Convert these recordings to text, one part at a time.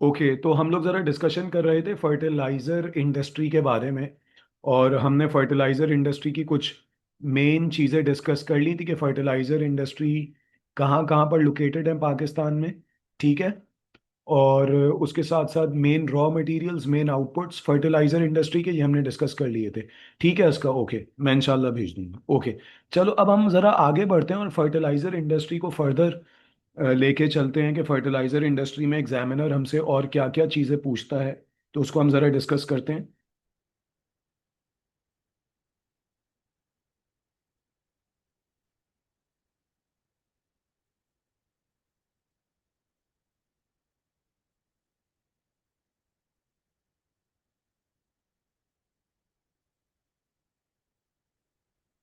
Okay, तो हम लोग ज़रा डिस्कशन कर रहे थे फर्टिलाइज़र इंडस्ट्री के बारे में। और हमने फर्टिलाइज़र इंडस्ट्री की कुछ मेन चीज़ें डिस्कस कर ली थी कि फर्टिलाइज़र इंडस्ट्री कहाँ कहाँ पर लोकेटेड है पाकिस्तान में। ठीक है। और उसके साथ साथ main raw materials, main outputs fertiliser industry के, ये हमने डिस्कस कर लिए थे। ठीक है, इसका ओके, मैं इंशाल्लाह भेज दूंगा। ओके, चलो अब हम ज़रा आगे बढ़ते हैं और फर्टिलाइज़र इंडस्ट्री को फर्दर लेके चलते हैं कि फर्टिलाइजर इंडस्ट्री में एग्जामिनर हमसे और क्या क्या चीज़ें पूछता है। तो उसको हम ज़रा डिस्कस करते हैं।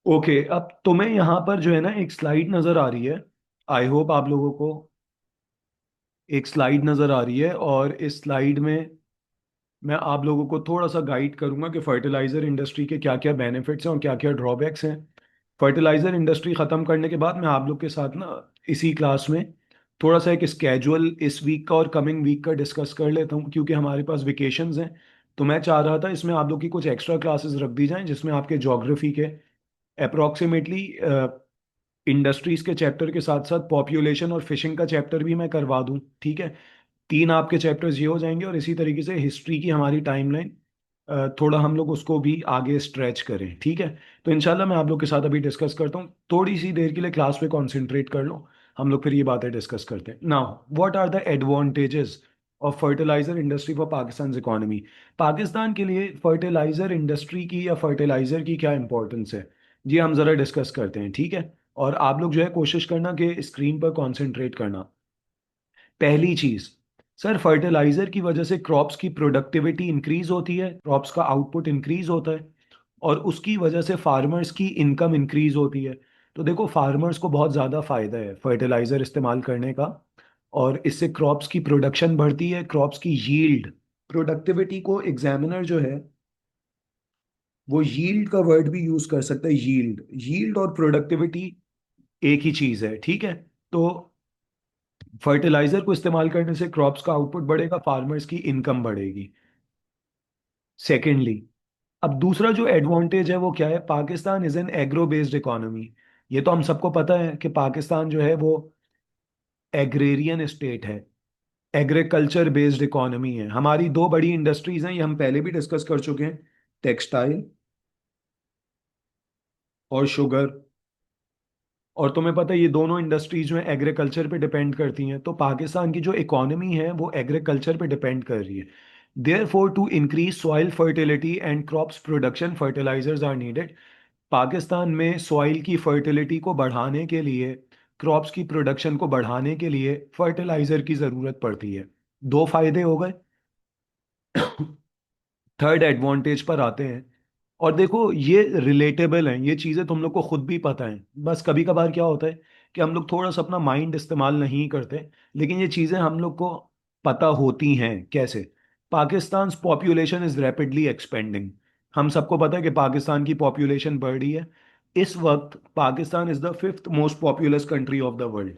ओके, अब तुम्हें यहाँ पर जो है ना एक स्लाइड नज़र आ रही है। आई होप आप लोगों को एक स्लाइड नज़र आ रही है, और इस स्लाइड में मैं आप लोगों को थोड़ा सा गाइड करूंगा कि फर्टिलाइजर इंडस्ट्री के क्या क्या बेनिफिट्स हैं और क्या क्या ड्रॉबैक्स हैं। फर्टिलाइजर इंडस्ट्री ख़त्म करने के बाद मैं आप लोग के साथ ना इसी क्लास में थोड़ा सा एक स्केजुअल इस वीक का और कमिंग वीक का डिस्कस कर लेता हूँ, क्योंकि हमारे पास वेकेशंस हैं। तो मैं चाह रहा था इसमें आप लोग की कुछ एक्स्ट्रा क्लासेस रख दी जाएं, जिसमें आपके ज्योग्राफी के अप्रोक्सीमेटली इंडस्ट्रीज के चैप्टर के साथ साथ पॉपुलेशन और फिशिंग का चैप्टर भी मैं करवा दूं। ठीक है, तीन आपके चैप्टर्स ये हो जाएंगे, और इसी तरीके से हिस्ट्री की हमारी टाइमलाइन थोड़ा हम लोग उसको भी आगे स्ट्रेच करें। ठीक है, तो इंशाल्लाह मैं आप लोग के साथ अभी डिस्कस करता हूँ। थोड़ी सी देर के लिए क्लास पे कंसंट्रेट कर लो, हम लोग फिर ये बातें डिस्कस करते हैं। Now what are the advantages of fertiliser industry for Pakistan economy. Pakistan के लिए फर्टिलाइजर इंडस्ट्री की या फर्टिलाइजर की क्या इंपॉर्टेंस है, ये हम ज़रा डिस्कस करते हैं। ठीक है, और आप लोग जो है कोशिश करना कि स्क्रीन पर कॉन्सेंट्रेट करना। पहली चीज, सर फर्टिलाइजर की वजह से क्रॉप्स की प्रोडक्टिविटी इंक्रीज होती है, क्रॉप्स का आउटपुट इंक्रीज होता है, और उसकी वजह से फार्मर्स की इनकम इंक्रीज होती है। तो देखो, फार्मर्स को बहुत ज़्यादा फायदा है फर्टिलाइजर इस्तेमाल करने का, और इससे क्रॉप्स की प्रोडक्शन बढ़ती है, क्रॉप्स की यील्ड। प्रोडक्टिविटी को एग्जामिनर जो है वो यील्ड का वर्ड भी यूज कर सकता है। यील्ड, यील्ड और प्रोडक्टिविटी एक ही चीज है। ठीक है, तो फर्टिलाइजर को इस्तेमाल करने से क्रॉप्स का आउटपुट बढ़ेगा, फार्मर्स की इनकम बढ़ेगी। सेकेंडली, अब दूसरा जो एडवांटेज है वो क्या है, Pakistan is an agro based economy. ये तो हम सबको पता है कि पाकिस्तान जो है वो एग्रेरियन स्टेट है, एग्रीकल्चर बेस्ड इकोनॉमी है। हमारी दो बड़ी इंडस्ट्रीज हैं, ये हम पहले भी डिस्कस कर चुके हैं, टेक्सटाइल और शुगर। और तुम्हें पता है ये दोनों इंडस्ट्रीज जो है एग्रीकल्चर पे डिपेंड करती हैं। तो पाकिस्तान की जो इकोनॉमी है वो एग्रीकल्चर पे डिपेंड कर रही है। Therefore to increase soil fertility and crops production fertilisers are needed. Pakistan में सॉइल की फर्टिलिटी को बढ़ाने के लिए, क्रॉप्स की प्रोडक्शन को बढ़ाने के लिए फर्टिलाइजर की ज़रूरत पड़ती है। दो फायदे हो गए। थर्ड एडवांटेज पर आते हैं, और देखो ये रिलेटेबल हैं, ये चीज़ें तुम लोग को खुद भी पता है। बस कभी कभार क्या होता है कि हम लोग थोड़ा सा अपना माइंड इस्तेमाल नहीं करते, लेकिन ये चीज़ें हम लोग को पता होती हैं। कैसे? Pakistan population is rapidly expanding. हम सबको पता है कि पाकिस्तान की पॉपुलेशन बढ़ रही है। इस वक्त Pakistan is the fifth most populous country of the world.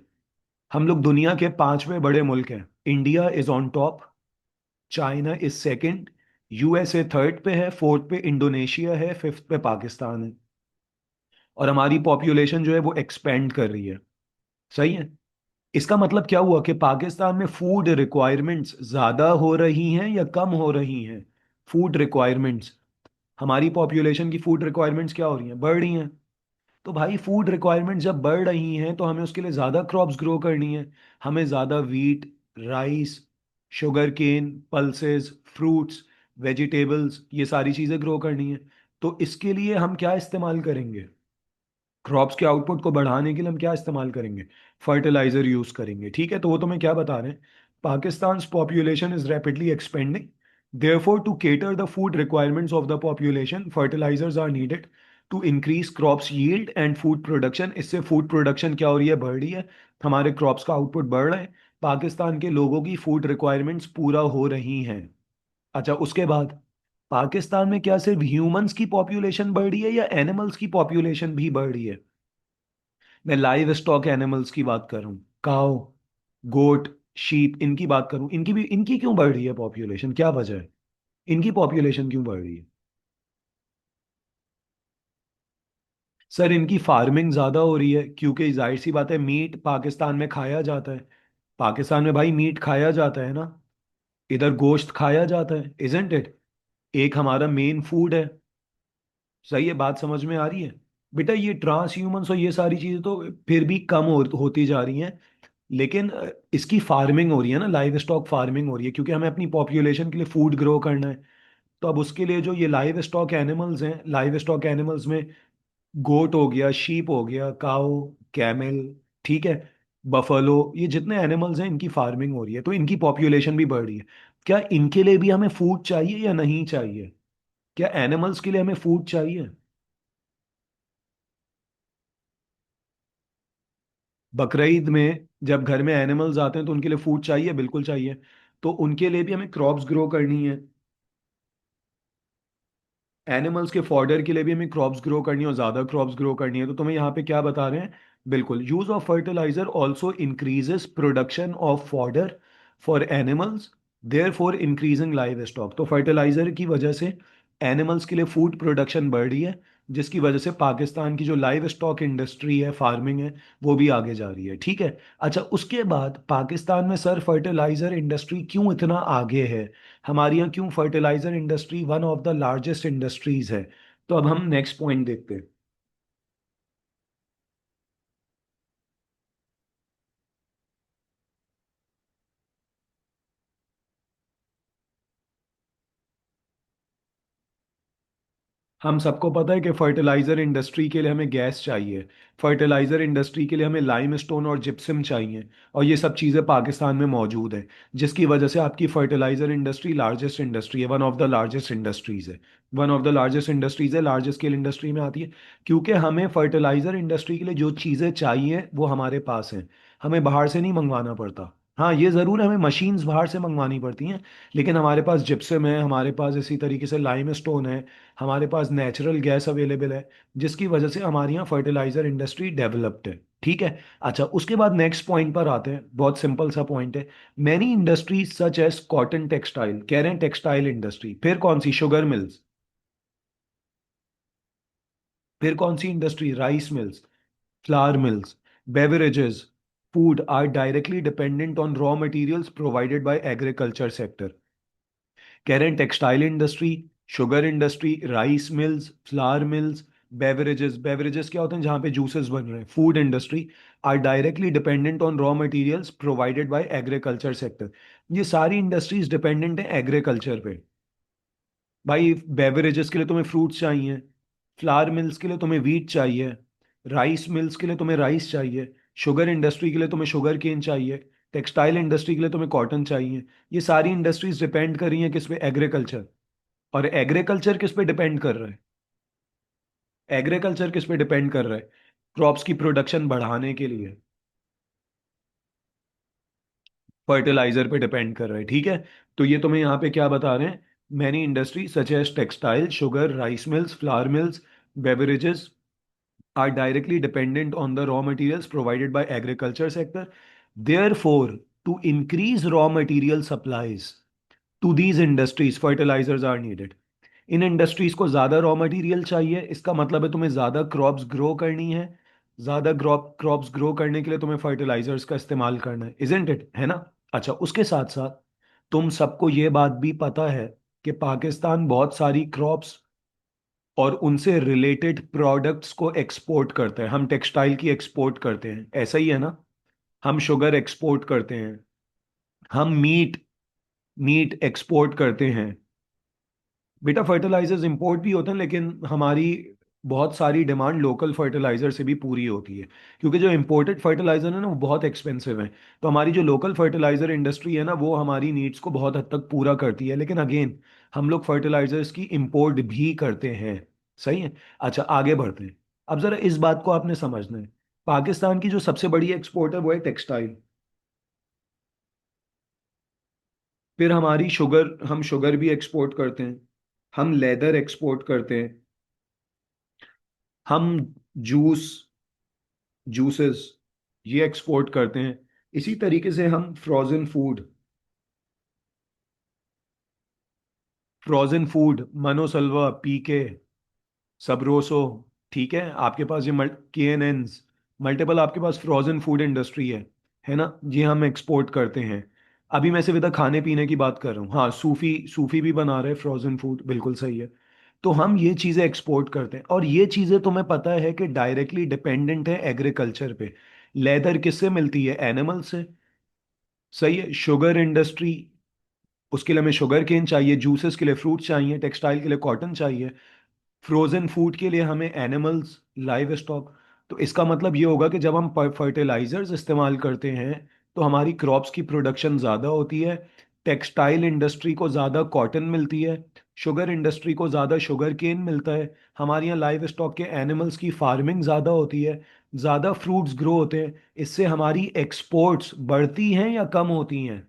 हम लोग दुनिया के पांचवें बड़े मुल्क हैं। India is on top, China is second, USA third पे है, फोर्थ पे इंडोनेशिया है, फिफ्थ पे पाकिस्तान है। और हमारी पॉपुलेशन जो है वो एक्सपेंड कर रही है। सही है। इसका मतलब क्या हुआ कि पाकिस्तान में फूड रिक्वायरमेंट्स ज्यादा हो रही हैं या कम हो रही हैं? फूड रिक्वायरमेंट्स, हमारी पॉपुलेशन की फूड रिक्वायरमेंट्स क्या हो रही हैं? बढ़ रही हैं। तो भाई फूड रिक्वायरमेंट जब बढ़ रही हैं तो हमें उसके लिए ज़्यादा क्रॉप्स ग्रो करनी है। हमें ज़्यादा wheat, rice, sugar cane, pulses, fruits, vegetables, ये सारी चीज़ें ग्रो करनी है। तो इसके लिए हम क्या इस्तेमाल करेंगे? क्रॉप्स के आउटपुट को बढ़ाने के लिए हम क्या इस्तेमाल करेंगे? फर्टिलाइजर यूज करेंगे। ठीक है, तो वो तुम्हें क्या बता रहे हैं, Pakistan population is rapidly expanding, therefore to cater the food requirements of the population fertilisers are needed to increase crops yield and food production. इससे फूड प्रोडक्शन क्या हो रही है? बढ़ रही है। हमारे क्रॉप्स का आउटपुट बढ़ रहा है, पाकिस्तान के लोगों की फूड रिक्वायरमेंट्स पूरा हो रही हैं। अच्छा, उसके बाद पाकिस्तान में क्या सिर्फ ह्यूमंस की पॉपुलेशन बढ़ रही है या एनिमल्स की पॉपुलेशन भी बढ़ रही है? मैं लाइव स्टॉक एनिमल्स की बात कर रहा हूँ, काउ, गोट, शीप, इनकी बात करूं, इनकी भी, इनकी क्यों बढ़ रही है पॉपुलेशन, क्या वजह है? इनकी पॉपुलेशन क्यों बढ़ रही है? सर इनकी फार्मिंग ज्यादा हो रही है, क्योंकि जाहिर सी बात है, मीट पाकिस्तान में खाया जाता है। पाकिस्तान में भाई मीट खाया जाता है ना, इधर गोश्त खाया जाता है, इजंट इट? एक हमारा मेन फूड है। सही है, बात समझ में आ रही है? बेटा ये ट्रांस ह्यूमंस और ये सारी चीजें तो फिर भी कम होती जा रही हैं, लेकिन इसकी फार्मिंग हो रही है ना, लाइव स्टॉक फार्मिंग हो रही है, क्योंकि हमें अपनी पॉपुलेशन के लिए फूड ग्रो करना है। तो अब उसके लिए जो ये लाइव स्टॉक एनिमल्स हैं, लाइव स्टॉक एनिमल्स में गोट हो गया, शीप हो गया, काऊ, कैमल, ठीक है, बफलो, ये जितने एनिमल्स हैं इनकी फार्मिंग हो रही है, तो इनकी पॉपुलेशन भी बढ़ रही है। क्या इनके लिए भी हमें फूड चाहिए या नहीं चाहिए? क्या एनिमल्स के लिए हमें फूड चाहिए? बकरीद में जब घर में एनिमल्स आते हैं तो उनके लिए फूड चाहिए, बिल्कुल चाहिए। तो उनके लिए भी हमें क्रॉप्स ग्रो करनी है, एनिमल्स के फॉडर के लिए भी हमें क्रॉप्स ग्रो करनी है और ज्यादा क्रॉप्स ग्रो करनी है। तो तुम्हें यहाँ पे क्या बता रहे हैं, बिल्कुल, use of fertiliser also increases production of fodder for animals, therefore increasing livestock. तो फर्टिलाइजर की वजह से एनिमल्स के लिए फूड प्रोडक्शन बढ़ रही है, जिसकी वजह से पाकिस्तान की जो लाइव स्टॉक इंडस्ट्री है, फार्मिंग है, वो भी आगे जा रही है, ठीक है। अच्छा, उसके बाद पाकिस्तान में सर फर्टिलाइजर इंडस्ट्री क्यों इतना आगे है? हमारे यहाँ क्यों fertiliser industry one of the largest industries है? तो अब हम नेक्स्ट पॉइंट देखते हैं। हम सबको पता है कि फर्टिलाइजर इंडस्ट्री के लिए हमें गैस चाहिए, फर्टिलाइजर इंडस्ट्री के लिए हमें लाइम स्टोन और जिप्सम चाहिए, और ये सब चीज़ें पाकिस्तान में मौजूद है, जिसकी वजह से आपकी फर्टिलाइजर इंडस्ट्री लार्जेस्ट इंडस्ट्री है, one of the largest industries है, one of the largest industries है, लार्ज स्केल इंडस्ट्री में आती है। क्योंकि हमें फर्टिलाइजर इंडस्ट्री के लिए जो चीज़ें चाहिए वो हमारे पास हैं, हमें बाहर से नहीं मंगवाना पड़ता। हाँ ये ज़रूर है, हमें मशीन्स बाहर से मंगवानी पड़ती हैं, लेकिन हमारे पास जिप्सम है, हमारे पास इसी तरीके से लाइम स्टोन है, हमारे पास नेचुरल गैस अवेलेबल है, जिसकी वजह से हमारे यहाँ फर्टिलाइजर इंडस्ट्री डेवलप्ड है, ठीक है। अच्छा, उसके बाद नेक्स्ट पॉइंट पर आते हैं, बहुत सिंपल सा पॉइंट है। Many industries such as cotton textile, कह रहे हैं टेक्सटाइल इंडस्ट्री, फिर कौन सी, शुगर मिल्स, फिर कौन सी industry, rice mills, flour mills, beverages, food are directly dependent on raw materials provided by agriculture sector. कह रहे हैं textile industry, sugar industry, rice mills, flour mills, beverages, beverages क्या होते हैं जहां पे जूसेस बन रहे हैं, food industry are directly dependent on raw materials provided by agriculture sector. ये सारी इंडस्ट्रीज डिपेंडेंट है एग्रीकल्चर पे। भाई बेवरेजेस के लिए तुम्हें फ्रूट्स चाहिए, फ्लावर मिल्स के लिए तुम्हें वीट चाहिए, राइस मिल्स के लिए तुम्हें राइस चाहिए, शुगर इंडस्ट्री के लिए तुम्हें शुगर केन चाहिए, टेक्सटाइल इंडस्ट्री के लिए तुम्हें कॉटन चाहिए। ये सारी इंडस्ट्रीज डिपेंड कर रही हैं किस पे, एग्रीकल्चर। और एग्रीकल्चर किस पे डिपेंड कर रहा है? एग्रीकल्चर किस पे डिपेंड कर रहा है? क्रॉप्स की प्रोडक्शन बढ़ाने के लिए फर्टिलाइजर पे डिपेंड कर रहा है, ठीक है। तो ये तुम्हें यहाँ पे क्या बता रहे हैं, many industry such as textile, sugar, rice mills, flour mills, beverages are directly dependent on the raw materials provided by agriculture sector. Therefore, to increase raw material supplies to these industries, fertilizers are needed. In industries को ज्यादा raw material चाहिए, इसका मतलब है तुम्हें ज्यादा crops grow करनी है, ज्यादा क्रॉप्स ग्रो करने के लिए तुम्हें फर्टिलाइजर्स का इस्तेमाल करना है, इजंट इट, है ना? अच्छा, उसके साथ साथ तुम सबको ये बात भी पता है कि पाकिस्तान बहुत सारी क्रॉप्स और उनसे रिलेटेड प्रोडक्ट्स को एक्सपोर्ट करते हैं, हम टेक्सटाइल की एक्सपोर्ट करते हैं, ऐसा ही है ना? हम शुगर एक्सपोर्ट करते हैं, हम मीट मीट एक्सपोर्ट करते हैं। बेटा फर्टिलाइजर्स इंपोर्ट भी होते हैं, लेकिन हमारी बहुत सारी डिमांड लोकल फर्टिलाइजर से भी पूरी होती है, क्योंकि जो इंपोर्टेड फर्टिलाइजर है ना वो बहुत एक्सपेंसिव है। तो हमारी जो लोकल फर्टिलाइजर इंडस्ट्री है ना, वो हमारी नीड्स को बहुत हद तक पूरा करती है, लेकिन अगेन हम लोग फर्टिलाइजर्स की इंपोर्ट भी करते हैं। सही है। अच्छा, आगे बढ़ते हैं। अब जरा इस बात को आपने समझना है, पाकिस्तान की जो सबसे बड़ी एक्सपोर्ट है वो है टेक्सटाइल, फिर हमारी शुगर, हम शुगर भी एक्सपोर्ट करते हैं, हम लेदर एक्सपोर्ट करते हैं, हम जूसेस ये एक्सपोर्ट करते हैं, इसी तरीके से हम फ्रोजन फूड मनोसल्वा, पीके, सबरोसो, ठीक है, आपके पास ये केएनएन्स, मल्टीपल आपके पास फ्रोजन फूड इंडस्ट्री है ना, ये हम एक्सपोर्ट करते हैं। अभी मैं सिर्फ इधर खाने पीने की बात कर रहा हूँ। हाँ, सूफी सूफी भी बना रहे फ्रोजन फूड, बिल्कुल सही है। तो हम ये चीज़ें एक्सपोर्ट करते हैं, और ये चीज़ें तुम्हें पता है कि डायरेक्टली डिपेंडेंट है एग्रीकल्चर पे। लेदर किससे मिलती है? एनिमल से। सही है। शुगर इंडस्ट्री, उसके लिए हमें शुगर केन चाहिए, जूसेस के लिए फ्रूट चाहिए, टेक्सटाइल के लिए कॉटन चाहिए, फ्रोजन फूड के लिए हमें एनिमल्स, लाइव स्टॉक। तो इसका मतलब ये होगा कि जब हम फर्टिलाइजर्स इस्तेमाल करते हैं तो हमारी क्रॉप्स की प्रोडक्शन ज़्यादा होती है, टेक्सटाइल इंडस्ट्री को ज़्यादा कॉटन मिलती है, शुगर इंडस्ट्री को ज़्यादा शुगर केन मिलता है, हमारे यहाँ लाइव स्टॉक के एनिमल्स की फार्मिंग ज़्यादा होती है, ज़्यादा फ्रूट्स ग्रो होते हैं। इससे हमारी एक्सपोर्ट्स बढ़ती हैं या कम होती हैं?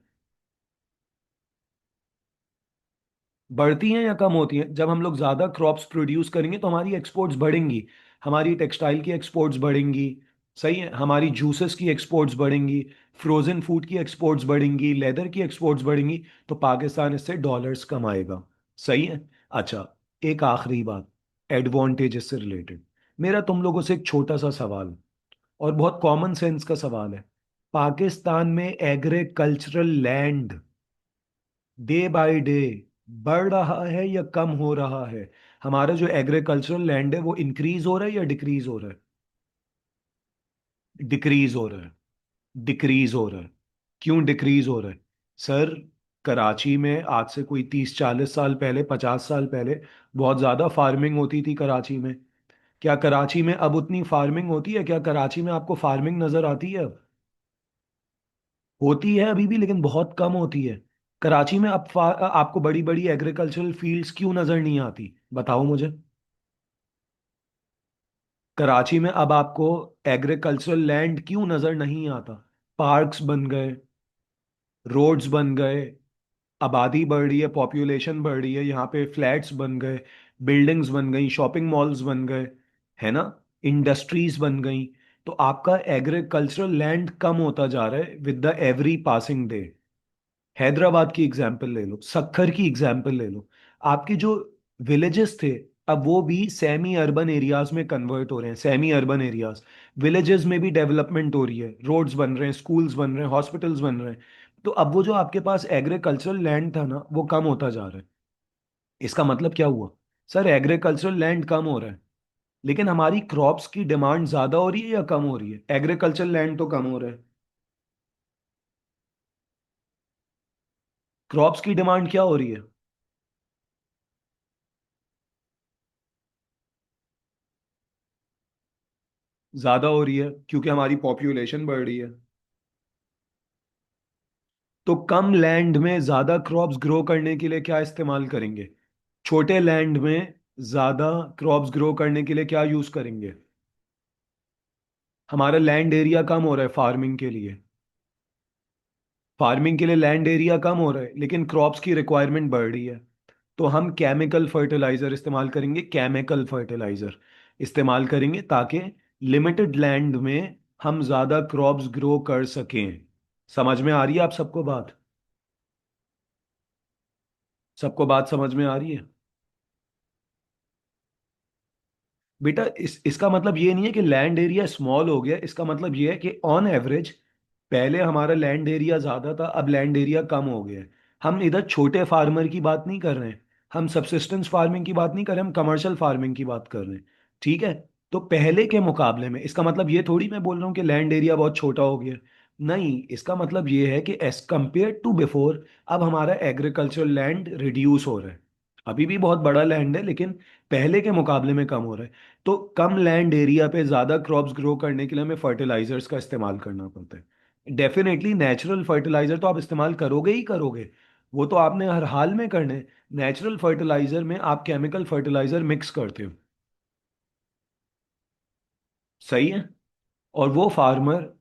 बढ़ती हैं या कम होती हैं? जब हम लोग ज़्यादा क्रॉप्स प्रोड्यूस करेंगे तो हमारी एक्सपोर्ट्स बढ़ेंगी, हमारी टेक्सटाइल की एक्सपोर्ट्स बढ़ेंगी। सही है, हमारी जूसेस की एक्सपोर्ट्स बढ़ेंगी, फ्रोजन फूड की एक्सपोर्ट्स बढ़ेंगी, लेदर की एक्सपोर्ट्स बढ़ेंगी। तो पाकिस्तान इससे डॉलर्स कमाएगा। सही है। अच्छा, एक आखिरी बात, एडवांटेजेस से रिलेटेड। मेरा तुम लोगों से एक छोटा सा सवाल, और बहुत कॉमन सेंस का सवाल है। पाकिस्तान में agricultural land day by day बढ़ रहा है या कम हो रहा है? हमारा जो एग्रीकल्चरल लैंड है वो इंक्रीज हो रहा है या डिक्रीज हो रहा है? डिक्रीज हो रहा है। डिक्रीज हो रहा है। क्यों डिक्रीज हो रहा है? सर, कराची में आज से कोई 30-40 साल पहले, 50 साल पहले बहुत ज्यादा फार्मिंग होती थी कराची में। क्या कराची में अब उतनी फार्मिंग होती है? क्या कराची में आपको फार्मिंग नजर आती है अब? होती है अभी भी, लेकिन बहुत कम होती है। कराची में अब आपको बड़ी बड़ी एग्रीकल्चरल फील्ड्स क्यों नजर नहीं आती? बताओ मुझे। कराची में अब आपको एग्रीकल्चरल लैंड क्यों नजर नहीं आता? पार्क्स बन गए, रोड्स बन गए, आबादी बढ़ रही है, पॉपुलेशन बढ़ रही है, यहाँ पे फ्लैट्स बन गए, बिल्डिंग्स बन गई, शॉपिंग मॉल्स बन गए, है ना, इंडस्ट्रीज बन गई। तो आपका एग्रीकल्चरल लैंड कम होता जा रहा है with the every passing day. Hyderabad की एग्जाम्पल ले लो, सखर की एग्जाम्पल ले लो। आपके जो विलेजेस थे, अब वो भी सेमी अर्बन एरियाज में कन्वर्ट हो रहे हैं, सेमी अर्बन एरियाज। विलेजेस में भी डेवलपमेंट हो रही है, रोड्स बन रहे हैं, स्कूल्स बन रहे हैं, हॉस्पिटल्स बन रहे हैं। तो अब वो जो आपके पास एग्रीकल्चरल लैंड था ना, वो कम होता जा रहा है। इसका मतलब क्या हुआ? सर, एग्रीकल्चरल लैंड कम हो रहा है, लेकिन हमारी क्रॉप्स की डिमांड ज्यादा हो रही है या कम हो रही है? एग्रीकल्चरल लैंड तो कम हो रहा है। क्रॉप्स की डिमांड क्या हो रही है? ज्यादा हो रही है, क्योंकि हमारी पॉपुलेशन बढ़ रही है। तो कम लैंड में ज्यादा क्रॉप्स ग्रो करने के लिए क्या इस्तेमाल करेंगे? छोटे लैंड में ज्यादा क्रॉप्स ग्रो करने के लिए क्या यूज करेंगे? हमारा लैंड एरिया कम हो रहा है फार्मिंग के लिए। फार्मिंग के लिए लैंड एरिया कम हो रहा है, लेकिन क्रॉप्स की रिक्वायरमेंट बढ़ रही है। तो हम केमिकल फर्टिलाइजर इस्तेमाल करेंगे, केमिकल फर्टिलाइजर इस्तेमाल करेंगे, ताकि लिमिटेड लैंड में हम ज्यादा क्रॉप्स ग्रो कर सकें। समझ में आ रही है आप सबको बात? सबको बात समझ में आ रही है? बेटा, इसका मतलब ये नहीं है कि लैंड एरिया स्मॉल हो गया, इसका मतलब ये है कि ऑन एवरेज पहले हमारा लैंड एरिया ज्यादा था, अब लैंड एरिया कम हो गया है। हम इधर छोटे फार्मर की बात नहीं कर रहे हैं, हम सबसिस्टेंस फार्मिंग की बात नहीं कर रहे, हम कमर्शियल फार्मिंग की बात कर रहे हैं। ठीक है। तो पहले के मुकाबले में, इसका मतलब ये थोड़ी मैं बोल रहा हूँ कि लैंड एरिया बहुत छोटा हो गया। नहीं, इसका मतलब ये है कि एज कंपेयर टू बिफोर, अब हमारा एग्रीकल्चरल लैंड रिड्यूस हो रहा है। अभी भी बहुत बड़ा लैंड है, लेकिन पहले के मुकाबले में कम हो रहा है। तो कम लैंड एरिया पे ज्यादा क्रॉप्स ग्रो करने के लिए हमें फर्टिलाइजर्स का इस्तेमाल करना पड़ता है। डेफिनेटली नेचुरल फर्टिलाइजर तो आप इस्तेमाल करोगे ही करोगे, वो तो आपने हर हाल में करने। नेचुरल फर्टिलाइजर में आप केमिकल फर्टिलाइजर मिक्स करते हो। सही है। और वो फार्मर,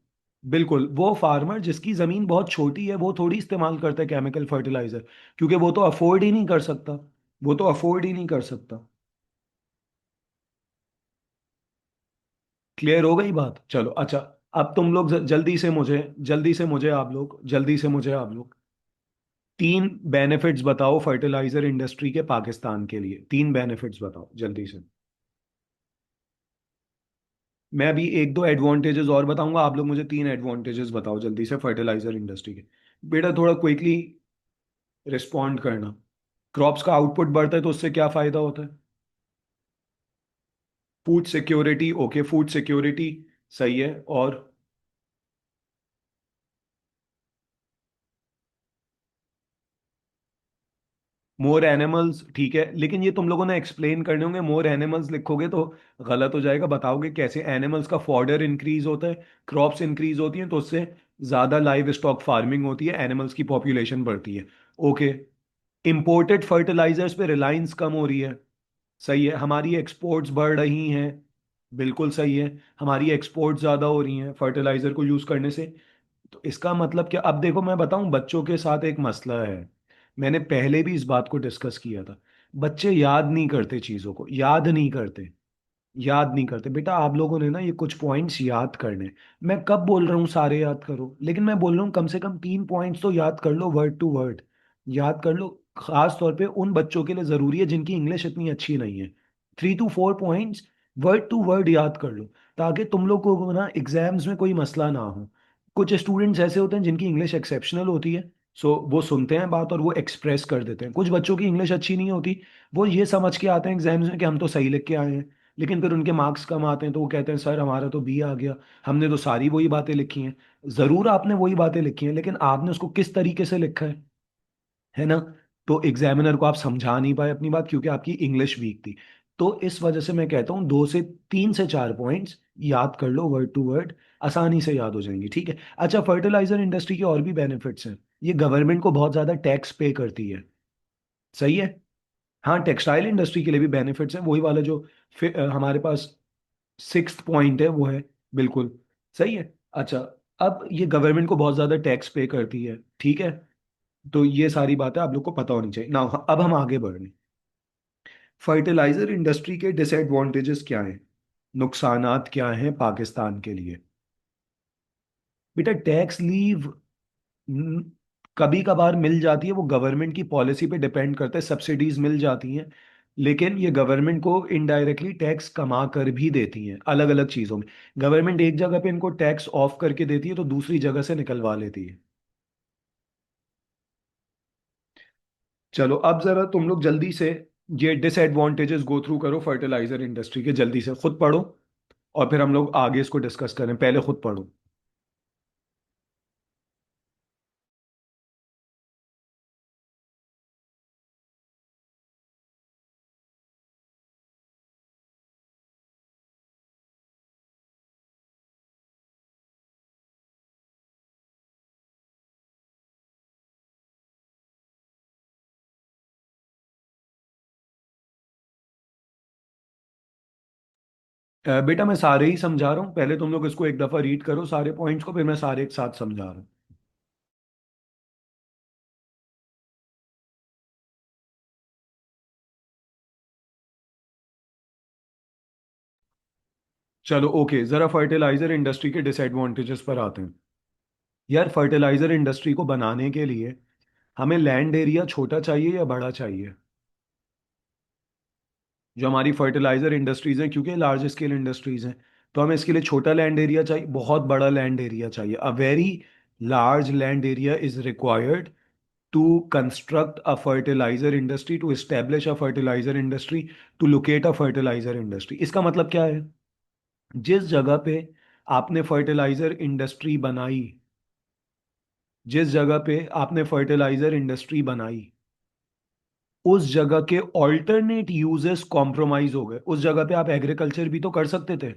बिल्कुल वो फार्मर जिसकी जमीन बहुत छोटी है, वो थोड़ी इस्तेमाल करता है केमिकल फर्टिलाइजर, क्योंकि वो तो अफोर्ड ही नहीं कर सकता। वो तो अफोर्ड ही नहीं कर सकता। क्लियर हो गई बात? चलो अच्छा। अब तुम लोग जल्दी से मुझे आप लोग तीन बेनिफिट्स बताओ फर्टिलाइजर इंडस्ट्री के पाकिस्तान के लिए, तीन बेनिफिट्स बताओ जल्दी से। मैं अभी एक दो एडवांटेजेस और बताऊंगा, आप लोग मुझे तीन एडवांटेजेस बताओ जल्दी से फर्टिलाइजर इंडस्ट्री के। बेटा थोड़ा क्विकली रिस्पॉन्ड करना। क्रॉप्स का आउटपुट बढ़ता है तो उससे क्या फायदा होता है? Food security, okay, food security सही है। और मोर एनिमल्स ठीक है, लेकिन ये तुम लोगों ने एक्सप्लेन करने होंगे। मोर एनिमल्स लिखोगे तो गलत हो जाएगा, बताओगे कैसे? एनिमल्स का फॉडर इंक्रीज होता है, क्रॉप्स इंक्रीज होती हैं तो उससे ज्यादा लाइव स्टॉक फार्मिंग होती है, एनिमल्स की पॉपुलेशन बढ़ती है। ओके। इंपोर्टेड फर्टिलाइजर्स पे रिलायंस कम हो रही है, सही है। हमारी एक्सपोर्ट्स बढ़ रही हैं, बिल्कुल सही है। हमारी एक्सपोर्ट ज्यादा हो रही हैं फर्टिलाइजर को यूज करने से। तो इसका मतलब क्या? अब देखो मैं बताऊं, बच्चों के साथ एक मसला है, मैंने पहले भी इस बात को डिस्कस किया था। बच्चे याद नहीं करते, चीजों को याद नहीं करते, याद नहीं करते। बेटा आप लोगों ने ना ये कुछ पॉइंट्स याद करने, मैं कब बोल रहा हूँ सारे याद करो, लेकिन मैं बोल रहा हूँ कम से कम तीन पॉइंट्स तो याद कर लो, वर्ड टू वर्ड याद कर लो। खास तौर पे उन बच्चों के लिए जरूरी है जिनकी इंग्लिश इतनी अच्छी नहीं है। 3 to 4 points word to word याद कर लो, ताकि तुम लोग को ना एग्जाम्स में कोई मसला ना हो। कुछ स्टूडेंट्स ऐसे होते हैं जिनकी इंग्लिश एक्सेप्शनल होती है, सो वो सुनते हैं बात और वो एक्सप्रेस कर देते हैं। कुछ बच्चों की इंग्लिश अच्छी नहीं होती, वो ये समझ के आते हैं एग्जाम्स में कि हम तो सही लिख के आए हैं, लेकिन फिर उनके मार्क्स कम आते हैं तो वो कहते हैं सर हमारा तो बी आ गया, हमने तो सारी वही बातें लिखी हैं। जरूर आपने वही बातें लिखी हैं, लेकिन आपने उसको किस तरीके से लिखा है ना? तो एग्जामिनर को आप समझा नहीं पाए अपनी बात क्योंकि आपकी इंग्लिश वीक थी। तो इस वजह से मैं कहता हूँ 2 से 3 से 4 पॉइंट्स याद कर लो वर्ड टू वर्ड, आसानी से याद हो जाएंगी, ठीक है। अच्छा, फर्टिलाइजर इंडस्ट्री के और भी बेनिफिट्स हैं। ये गवर्नमेंट को बहुत ज्यादा टैक्स पे करती है, सही है। हाँ, टेक्सटाइल इंडस्ट्री के लिए भी बेनिफिट्स हैं, वही वाला जो हमारे पास सिक्स्थ पॉइंट है वो है, बिल्कुल सही है। अच्छा, अब ये गवर्नमेंट को बहुत ज्यादा टैक्स पे करती है, ठीक है। तो ये सारी बातें आप लोग को पता होनी चाहिए ना। अब हम आगे बढ़ रहे हैं। फर्टिलाइजर इंडस्ट्री के डिसएडवांटेजेस क्या हैं, नुकसानात क्या हैं पाकिस्तान के लिए? बेटा टैक्स लीव कभी कभार मिल जाती है, वो गवर्नमेंट की पॉलिसी पे डिपेंड करता है, सब्सिडीज मिल जाती हैं। लेकिन ये गवर्नमेंट को इनडायरेक्टली टैक्स कमा कर भी देती हैं अलग अलग चीज़ों में। गवर्नमेंट एक जगह पे इनको टैक्स ऑफ करके देती है तो दूसरी जगह से निकलवा लेती है। चलो अब जरा तुम लोग जल्दी से ये डिसएडवांटेजेस गो थ्रू करो फर्टिलाइजर इंडस्ट्री के, जल्दी से खुद पढ़ो और फिर हम लोग आगे इसको डिस्कस करें। पहले खुद पढ़ो। बेटा मैं सारे ही समझा रहा हूँ, पहले तुम लोग इसको एक दफा रीड करो सारे पॉइंट्स को, फिर मैं सारे एक साथ समझा रहा हूँ। चलो ओके, जरा फर्टिलाइजर इंडस्ट्री के डिसएडवांटेजेस पर आते हैं। यार फर्टिलाइजर इंडस्ट्री को बनाने के लिए हमें लैंड एरिया छोटा चाहिए या बड़ा चाहिए? जो हमारी फर्टिलाइजर इंडस्ट्रीज हैं, क्योंकि लार्ज स्केल इंडस्ट्रीज हैं, तो हमें इसके लिए छोटा लैंड एरिया चाहिए, बहुत बड़ा लैंड एरिया चाहिए। A very large land area is required to construct a fertiliser industry, to establish a fertiliser industry, to locate a fertiliser industry. इसका मतलब क्या है? जिस जगह पे आपने फर्टिलाइजर इंडस्ट्री बनाई, जिस जगह पे आपने फर्टिलाइजर इंडस्ट्री बनाई, उस जगह के ऑल्टरनेट यूजेस कॉम्प्रोमाइज हो गए। उस जगह पे आप एग्रीकल्चर भी तो कर सकते थे,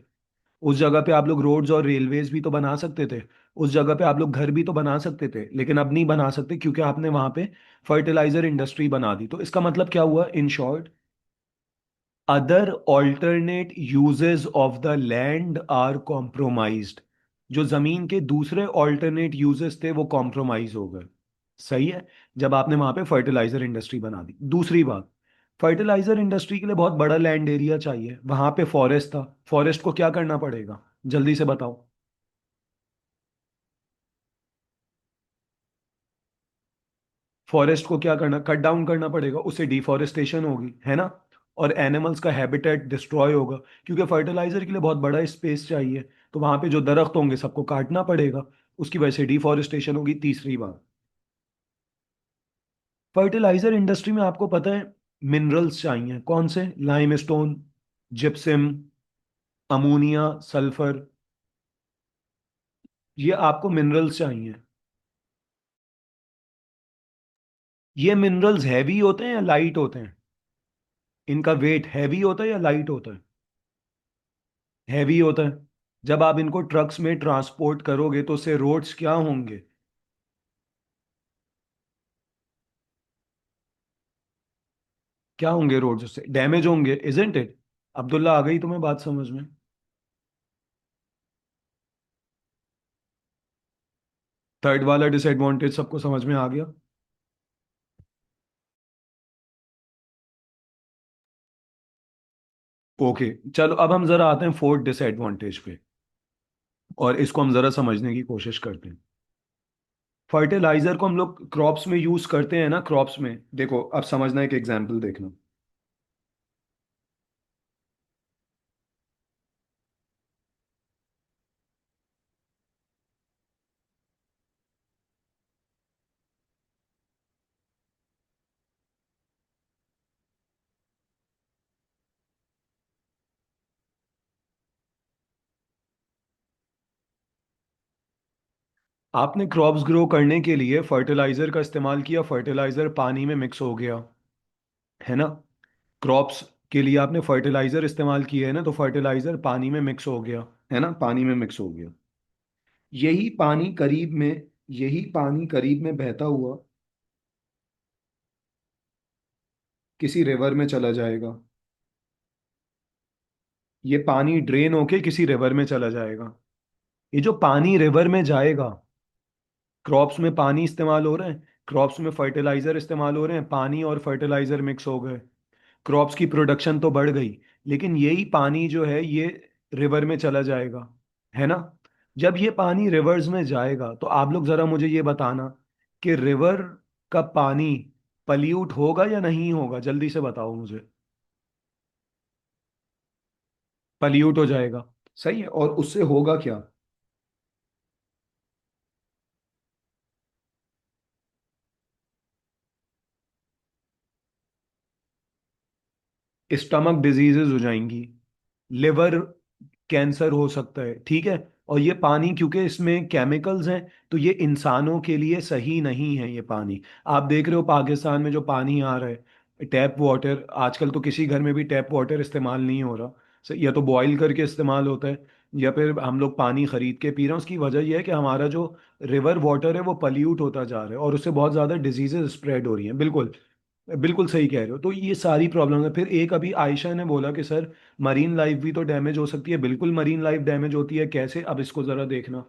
उस जगह पे आप लोग रोड्स और रेलवेज भी तो बना सकते थे, उस जगह पे आप लोग घर भी तो बना सकते थे, लेकिन अब नहीं बना सकते क्योंकि आपने वहां पे फर्टिलाइजर इंडस्ट्री बना दी। तो इसका मतलब क्या हुआ in short? Other alternate uses of the land are compromised. जो जमीन के दूसरे ऑल्टरनेट यूजेस थे वो कॉम्प्रोमाइज हो गए, सही है, जब आपने वहां पे फर्टिलाइजर इंडस्ट्री बना दी। दूसरी बात, फर्टिलाइजर इंडस्ट्री के लिए बहुत बड़ा लैंड एरिया चाहिए, वहां पे फॉरेस्ट था, फॉरेस्ट को क्या करना पड़ेगा, जल्दी से बताओ। फॉरेस्ट को क्या करना, कट डाउन करना पड़ेगा, उससे डिफॉरेस्टेशन होगी, है ना। और एनिमल्स का हैबिटेट डिस्ट्रॉय होगा, क्योंकि फर्टिलाइजर के लिए बहुत बड़ा स्पेस चाहिए। तो वहां पे जो दरख्त होंगे सबको काटना पड़ेगा, उसकी वजह से डिफॉरेस्टेशन होगी। तीसरी बात, फर्टिलाइजर इंडस्ट्री में आपको पता है मिनरल्स चाहिए, कौन से? लाइमस्टोन, जिप्सम, अमोनिया, सल्फर, ये आपको मिनरल्स चाहिए। ये मिनरल्स हैवी होते हैं या लाइट होते हैं? इनका वेट हैवी होता है या लाइट होता है? हैवी होता है। जब आप इनको ट्रक्स में ट्रांसपोर्ट करोगे तो उससे रोड्स क्या होंगे? क्या होंगे रोड्स? उससे डैमेज होंगे, इजंट इट? अब्दुल्ला, आ गई तुम्हें बात समझ में? थर्ड वाला डिसएडवांटेज सबको समझ में आ गया? ओके, चलो अब हम जरा आते हैं फोर्थ डिसएडवांटेज पे, और इसको हम जरा समझने की कोशिश करते हैं। फर्टिलाइजर को हम लोग क्रॉप्स में यूज करते हैं ना, क्रॉप्स में देखो, अब समझना, एक एग्जांपल देखना। आपने क्रॉप्स ग्रो करने के लिए फर्टिलाइजर का इस्तेमाल किया, फर्टिलाइजर पानी में मिक्स हो गया, है ना। क्रॉप्स के लिए आपने फर्टिलाइजर इस्तेमाल किया है ना, तो फर्टिलाइजर पानी में मिक्स हो गया, है ना, पानी में मिक्स हो गया। यही पानी करीब में यही पानी करीब में बहता हुआ किसी रिवर में चला जाएगा। ये पानी ड्रेन होके किसी रिवर में चला जाएगा। ये जो पानी रिवर में जाएगा, क्रॉप्स में पानी इस्तेमाल हो रहा है, क्रॉप्स में फर्टिलाइजर इस्तेमाल हो रहे हैं, पानी और फर्टिलाइजर मिक्स हो गए, क्रॉप्स की प्रोडक्शन तो बढ़ गई, लेकिन यही पानी जो है ये रिवर में चला जाएगा, है ना। जब ये पानी रिवर्स में जाएगा तो आप लोग जरा मुझे ये बताना कि रिवर का पानी पल्यूट होगा या नहीं होगा, जल्दी से बताओ मुझे। पल्यूट हो जाएगा, सही है। और उससे होगा क्या? स्टमक डिजीजेज हो जाएंगी, लिवर कैंसर हो सकता है, ठीक है। और ये पानी क्योंकि इसमें केमिकल्स हैं, तो ये इंसानों के लिए सही नहीं है ये पानी। आप देख रहे हो पाकिस्तान में जो पानी आ रहा है, टैप वाटर, आजकल तो किसी घर में भी टैप वाटर इस्तेमाल नहीं हो रहा। या तो बॉईल करके इस्तेमाल होता है, या फिर हम लोग पानी खरीद के पी रहे हैं। उसकी वजह यह है कि हमारा जो रिवर वाटर है वो पल्यूट होता जा रहा है, और उससे बहुत ज़्यादा डिजीजेज स्प्रेड हो रही हैं। बिल्कुल, बिल्कुल सही कह रहे हो। तो ये सारी प्रॉब्लम है। फिर एक अभी आयशा ने बोला कि सर मरीन लाइफ भी तो डैमेज हो सकती है। बिल्कुल मरीन लाइफ डैमेज होती है, कैसे? अब इसको जरा देखना।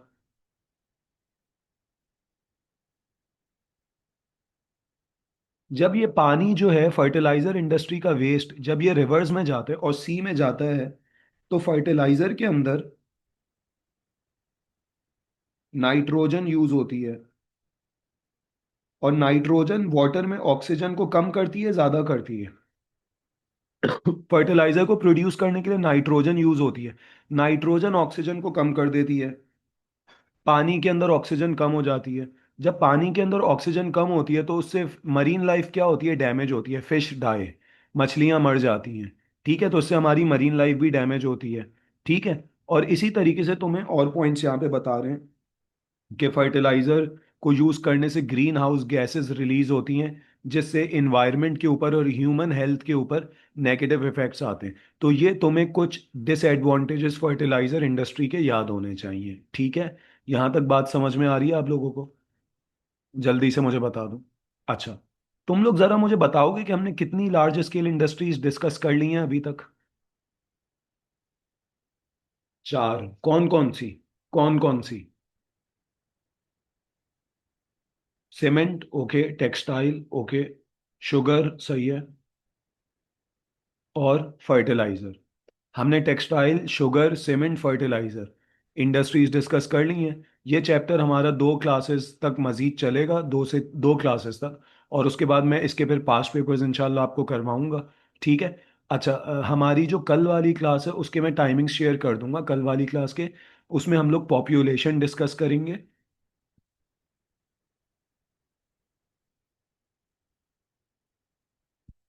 जब ये पानी जो है फर्टिलाइजर इंडस्ट्री का वेस्ट, जब ये रिवर्स में जाता है और सी में जाता है, तो फर्टिलाइजर के अंदर नाइट्रोजन यूज होती है। और नाइट्रोजन वाटर में ऑक्सीजन को कम करती है, ज्यादा करती है? फर्टिलाइजर को प्रोड्यूस करने के लिए नाइट्रोजन यूज होती है। नाइट्रोजन ऑक्सीजन को कम कर देती है, पानी के अंदर ऑक्सीजन कम हो जाती है। जब पानी के अंदर ऑक्सीजन कम होती है तो उससे मरीन लाइफ क्या होती है? डैमेज होती है, फिश डाई, मछलियां मर जाती हैं, ठीक है। तो उससे हमारी मरीन लाइफ भी डैमेज होती है, ठीक है। और इसी तरीके से तुम्हें और पॉइंट्स यहाँ पे बता रहे हैं कि फर्टिलाइजर को यूज करने से ग्रीन हाउस गैसेस रिलीज होती हैं, जिससे इन्वायरमेंट के ऊपर और ह्यूमन हेल्थ के ऊपर नेगेटिव इफेक्ट्स आते हैं। तो ये तुम्हें कुछ डिसएडवांटेजेस फर्टिलाइजर इंडस्ट्री के याद होने चाहिए, ठीक है। यहां तक बात समझ में आ रही है आप लोगों को? जल्दी से मुझे बता दो। अच्छा, तुम लोग जरा मुझे बताओगे कि हमने कितनी लार्ज स्केल इंडस्ट्रीज डिस्कस कर ली हैं अभी तक? चार? कौन कौन सी? कौन कौन सी? Cement, okay, textile, okay, sugar, सही है, और फर्टिलाइजर। हमने textile, sugar, cement, fertiliser industries discuss कर ली हैं। ये चैप्टर हमारा 2 क्लासेस तक मजीद चलेगा, 2 क्लासेस तक। और उसके बाद मैं इसके फिर पास्ट पेपर्स इंशाल्लाह आपको करवाऊंगा। ठीक है। अच्छा, हमारी जो कल वाली क्लास है उसके मैं टाइमिंग्स शेयर कर दूंगा, कल वाली क्लास के। उसमें हम लोग पॉपुलेशन डिस्कस करेंगे।